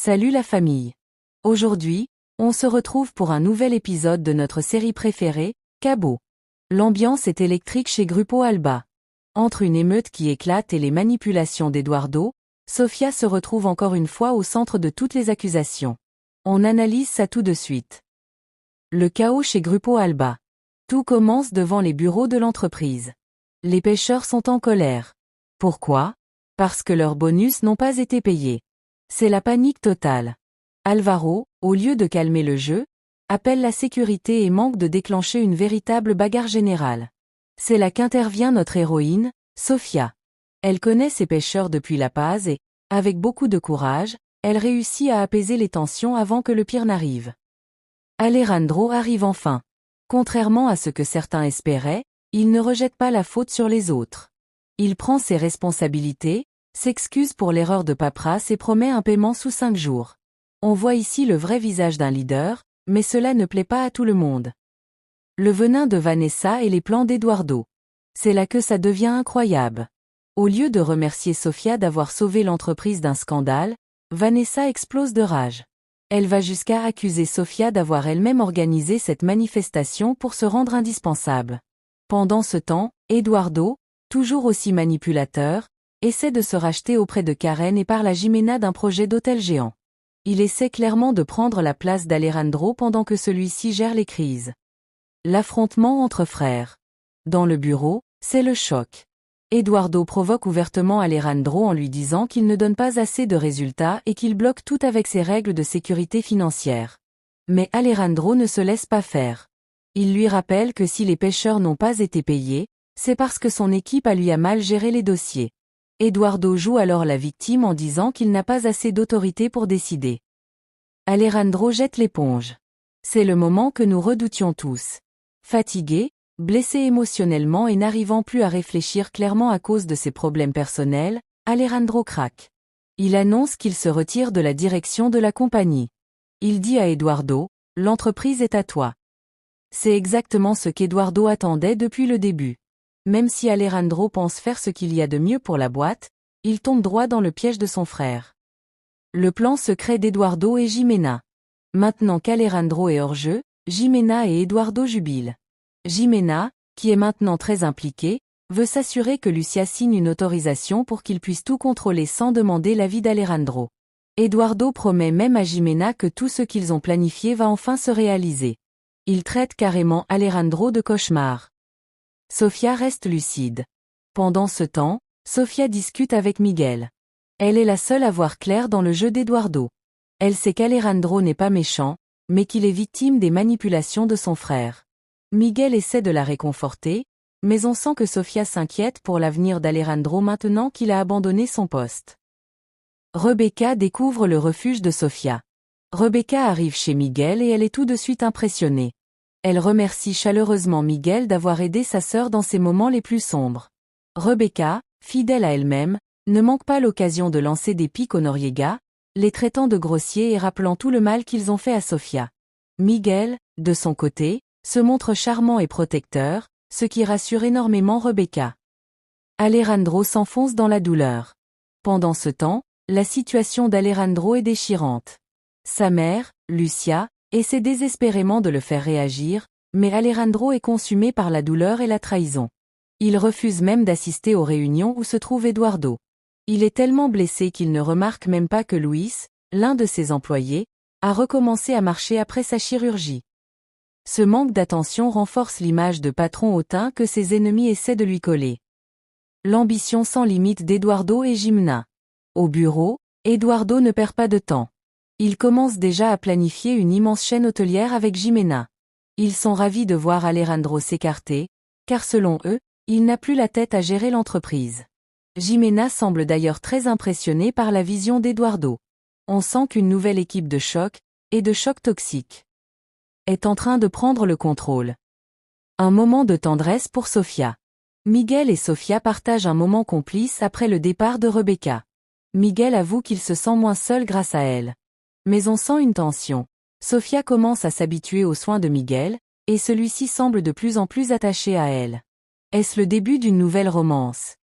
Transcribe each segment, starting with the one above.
Salut la famille. Aujourd'hui, on se retrouve pour un nouvel épisode de notre série préférée, Cabot. L'ambiance est électrique chez Grupo Alba. Entre une émeute qui éclate et les manipulations d'Eduardo, Sofia se retrouve encore une fois au centre de toutes les accusations. On analyse ça tout de suite. Le chaos chez Grupo Alba. Tout commence devant les bureaux de l'entreprise. Les pêcheurs sont en colère. Pourquoi? Parce que leurs bonus n'ont pas été payés. C'est la panique totale. Alvaro, au lieu de calmer le jeu, appelle la sécurité et manque de déclencher une véritable bagarre générale. C'est là qu'intervient notre héroïne, Sofia. Elle connaît ces pêcheurs depuis La Paz et, avec beaucoup de courage, elle réussit à apaiser les tensions avant que le pire n'arrive. Alejandro arrive enfin. Contrairement à ce que certains espéraient, il ne rejette pas la faute sur les autres. Il prend ses responsabilités, s'excuse pour l'erreur de paperasse et promet un paiement sous 5 jours. On voit ici le vrai visage d'un leader, mais cela ne plaît pas à tout le monde. Le venin de Vanessa et les plans d'Eduardo. C'est là que ça devient incroyable. Au lieu de remercier Sofia d'avoir sauvé l'entreprise d'un scandale, Vanessa explose de rage. Elle va jusqu'à accuser Sofia d'avoir elle-même organisé cette manifestation pour se rendre indispensable. Pendant ce temps, Eduardo, toujours aussi manipulateur, essaie de se racheter auprès de Karen et parle à Jimena d'un projet d'hôtel géant. Il essaie clairement de prendre la place d'Alejandro pendant que celui-ci gère les crises. L'affrontement entre frères. Dans le bureau, c'est le choc. Eduardo provoque ouvertement Alejandro en lui disant qu'il ne donne pas assez de résultats et qu'il bloque tout avec ses règles de sécurité financière. Mais Alejandro ne se laisse pas faire. Il lui rappelle que si les pêcheurs n'ont pas été payés, c'est parce que son équipe lui a mal géré les dossiers. Eduardo joue alors la victime en disant qu'il n'a pas assez d'autorité pour décider. Alejandro jette l'éponge. C'est le moment que nous redoutions tous. Fatigué, blessé émotionnellement et n'arrivant plus à réfléchir clairement à cause de ses problèmes personnels, Alejandro craque. Il annonce qu'il se retire de la direction de la compagnie. Il dit à Eduardo, « L'entreprise est à toi ». C'est exactement ce qu'Eduardo attendait depuis le début. Même si Alejandro pense faire ce qu'il y a de mieux pour la boîte, il tombe droit dans le piège de son frère. Le plan secret d'Eduardo et Jimena. Maintenant qu'Alejandro est hors jeu, Jimena et Eduardo jubilent. Jimena, qui est maintenant très impliquée, veut s'assurer que Lucia signe une autorisation pour qu'il puisse tout contrôler sans demander l'avis d'Alejandro. Eduardo promet même à Jimena que tout ce qu'ils ont planifié va enfin se réaliser. Il traite carrément Alejandro de cauchemar. Sofia reste lucide. Pendant ce temps, Sofia discute avec Miguel. Elle est la seule à voir clair dans le jeu d'Eduardo. Elle sait qu'Alejandro n'est pas méchant, mais qu'il est victime des manipulations de son frère. Miguel essaie de la réconforter, mais on sent que Sofia s'inquiète pour l'avenir d'Alejandro maintenant qu'il a abandonné son poste. Rebecca découvre le refuge de Sofia. Rebecca arrive chez Miguel et elle est tout de suite impressionnée. Elle remercie chaleureusement Miguel d'avoir aidé sa sœur dans ses moments les plus sombres. Rebecca, fidèle à elle-même, ne manque pas l'occasion de lancer des pics aux Noriega, les traitant de grossiers et rappelant tout le mal qu'ils ont fait à Sofia. Miguel, de son côté, se montre charmant et protecteur, ce qui rassure énormément Rebecca. Alejandro s'enfonce dans la douleur. Pendant ce temps, la situation d'Alejandro est déchirante. Sa mère, Lucia, essaie désespérément de le faire réagir, mais Alejandro est consumé par la douleur et la trahison. Il refuse même d'assister aux réunions où se trouve Eduardo. Il est tellement blessé qu'il ne remarque même pas que Luis, l'un de ses employés, a recommencé à marcher après sa chirurgie. Ce manque d'attention renforce l'image de patron hautain que ses ennemis essaient de lui coller. L'ambition sans limite d'Eduardo et Jimena. Au bureau, Eduardo ne perd pas de temps. Il commence déjà à planifier une immense chaîne hôtelière avec Jimena. Ils sont ravis de voir Alejandro s'écarter, car selon eux, il n'a plus la tête à gérer l'entreprise. Jimena semble d'ailleurs très impressionnée par la vision d'Eduardo. On sent qu'une nouvelle équipe de choc, et de choc toxique, est en train de prendre le contrôle. Un moment de tendresse pour Sofia. Miguel et Sofia partagent un moment complice après le départ de Rebecca. Miguel avoue qu'il se sent moins seul grâce à elle. Mais on sent une tension. Sofia commence à s'habituer aux soins de Miguel, et celui-ci semble de plus en plus attaché à elle. Est-ce le début d'une nouvelle romance?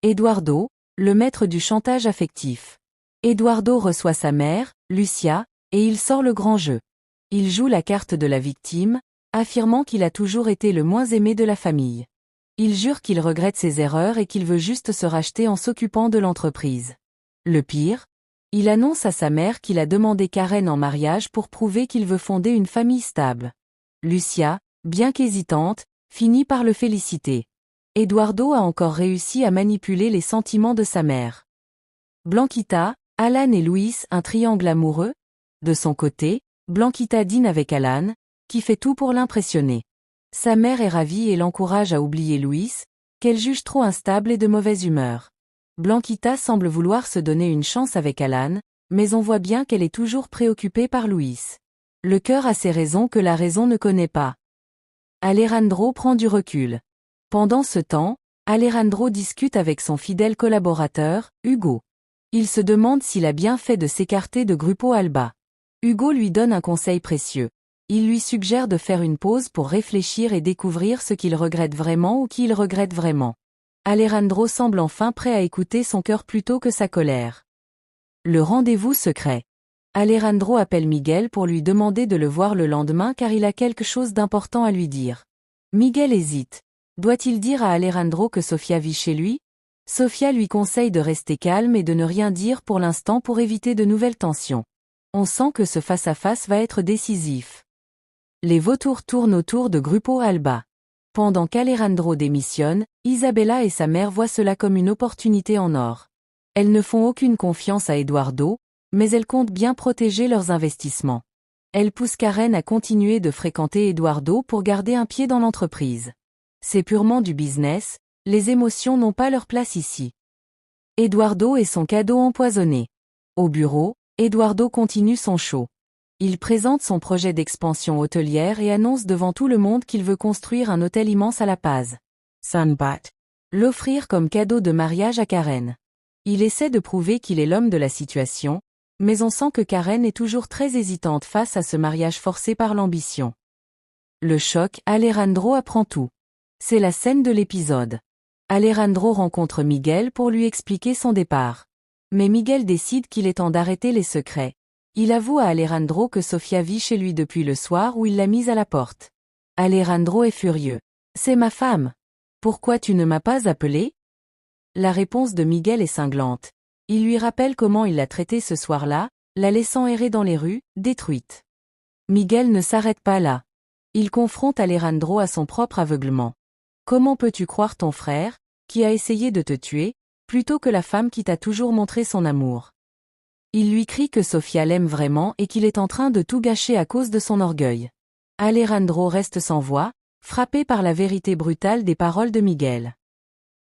Eduardo, le maître du chantage affectif. Eduardo reçoit sa mère, Lucia, et il sort le grand jeu. Il joue la carte de la victime, affirmant qu'il a toujours été le moins aimé de la famille. Il jure qu'il regrette ses erreurs et qu'il veut juste se racheter en s'occupant de l'entreprise. Le pire, il annonce à sa mère qu'il a demandé Karen en mariage pour prouver qu'il veut fonder une famille stable. Lucia, bien qu'hésitante, finit par le féliciter. Eduardo a encore réussi à manipuler les sentiments de sa mère. Blanquita, Alan et Luis, un triangle amoureux. De son côté, Blanquita dîne avec Alan, qui fait tout pour l'impressionner. Sa mère est ravie et l'encourage à oublier Luis, qu'elle juge trop instable et de mauvaise humeur. Blanquita semble vouloir se donner une chance avec Alan, mais on voit bien qu'elle est toujours préoccupée par Luis. Le cœur a ses raisons que la raison ne connaît pas. Alejandro prend du recul. Pendant ce temps, Alejandro discute avec son fidèle collaborateur, Hugo. Il se demande s'il a bien fait de s'écarter de Grupo Alba. Hugo lui donne un conseil précieux. Il lui suggère de faire une pause pour réfléchir et découvrir ce qu'il regrette vraiment ou qui il regrette vraiment. Alejandro semble enfin prêt à écouter son cœur plutôt que sa colère. Le rendez-vous secret. Alejandro appelle Miguel pour lui demander de le voir le lendemain car il a quelque chose d'important à lui dire. Miguel hésite. Doit-il dire à Alejandro que Sofia vit chez lui? Sofia lui conseille de rester calme et de ne rien dire pour l'instant pour éviter de nouvelles tensions. On sent que ce face-à-face va être décisif. Les vautours tournent autour de Grupo Alba. Pendant qu'Alejandro démissionne, Isabella et sa mère voient cela comme une opportunité en or. Elles ne font aucune confiance à Eduardo, mais elles comptent bien protéger leurs investissements. Elles poussent Karen à continuer de fréquenter Eduardo pour garder un pied dans l'entreprise. C'est purement du business, les émotions n'ont pas leur place ici. Eduardo et son cadeau empoisonné. Au bureau, Eduardo continue son show. Il présente son projet d'expansion hôtelière et annonce devant tout le monde qu'il veut construire un hôtel immense à La Paz. Sunbat. L'offrir comme cadeau de mariage à Karen. Il essaie de prouver qu'il est l'homme de la situation, mais on sent que Karen est toujours très hésitante face à ce mariage forcé par l'ambition. Le choc, Alejandro apprend tout. C'est la scène de l'épisode. Alejandro rencontre Miguel pour lui expliquer son départ. Mais Miguel décide qu'il est temps d'arrêter les secrets. Il avoue à Alejandro que Sofia vit chez lui depuis le soir où il l'a mise à la porte. Alejandro est furieux. « C'est ma femme. Pourquoi tu ne m'as pas appelé ?» La réponse de Miguel est cinglante. Il lui rappelle comment il l'a traitée ce soir-là, la laissant errer dans les rues, détruite. Miguel ne s'arrête pas là. Il confronte Alejandro à son propre aveuglement. Comment peux-tu croire ton frère, qui a essayé de te tuer, plutôt que la femme qui t'a toujours montré son amour? Il lui crie que Sofia l'aime vraiment et qu'il est en train de tout gâcher à cause de son orgueil. Alejandro reste sans voix, frappé par la vérité brutale des paroles de Miguel.